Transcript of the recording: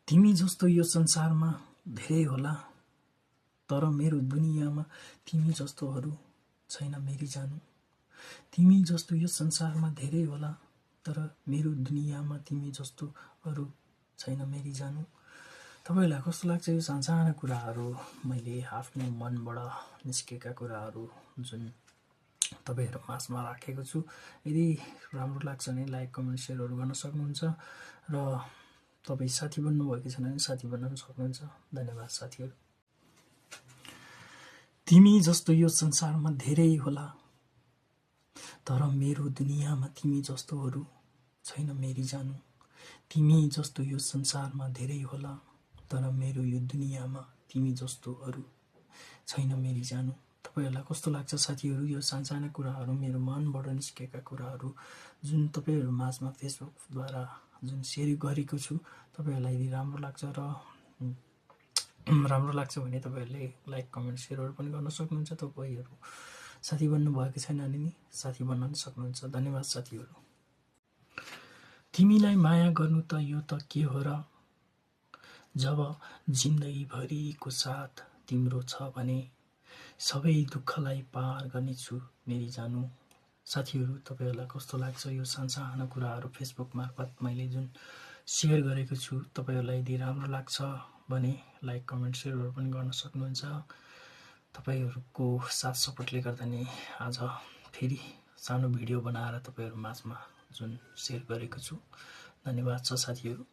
तिमी जस्तो यो संसारमा धेरै होला, तर मेरो दुनियाँमा तिमी जस्तोहरू छैन मेरी जानु। तिमी जस्तो यो संसारमा धेरै होला, तर मेरो दुनियाँमा तिमी जस्तोहरू छैन मेरी जानु। तपाईलाई कस्तो लाग्छ यो सानसाना कुराहरू, मैले आफ्नो मनबाट निस्केका कुराहरू जुन तपाईहरु माझमा राखेको छु। यदि राम्रो लाग्छ भने लाइक कमेन्ट शेयरहरू गर्न सक्नुहुन्छ र तपाई साथी बन्नु भएको छैन भने साथी बन्न पनि सक्नुहुन्छ। धन्यवाद साथीहरु। तिमी जस्तो यो संसारमा धेरै होला, तर मेरो दुनियाँमा तिमी जस्तोहरू छैन मेरी जानु। तिमी जस्तो यो संसारमा धेरै होला, तर मेरो यो दुनियाँमा तिमी जस्तोहरू छैन मेरी जानु। तपाईहरुलाई कस्तो लाग्छ साथीहरु यो सानसाना कुराहरू, मेरो मनबाट निस्केका कुराहरू जुन तपाईहरु माझमा फेसबुकद्वारा जुन शेयर गरेको छु। तपाईहरुलाई यदि राम्रो लाग्छ भने तपाईहरुले लाइक कमेन्ट शेयरहरू पनि गर्न सक्नुहुन्छ। तपाईहरु साथी बन्नु भएको छैन भने नि साथी बन्न पनि सक्नुहुन्छ। धन्यवाद साथीहरु। तिमीलाई माया गर्नु त यो त के हो र, जब जिन्दगी भरिको साथ तिम्रो छ भने सबै दुःखलाई पार गर्नेछु मेरी जानु। साथीहरु तपाईहरुलाई कस्तो लाग्छ यो सानसाना कुराहरू फेसबुक मार्फत मैले जुन शेयर गरेको छु। तपाईहरुलाई यदि राम्रो लाग्छ भने लाइक कमेन्ट शेयरहरू पनि गर्न सक्नुहुन्छ। तपाईहरुको साथ सपोर्टले गर्दा नै आज फेरि सानो भिडियो बनाएर तपाईहरु माझमा जुन शेयर गरेको छु। धन्यवाद छ साथीहरु।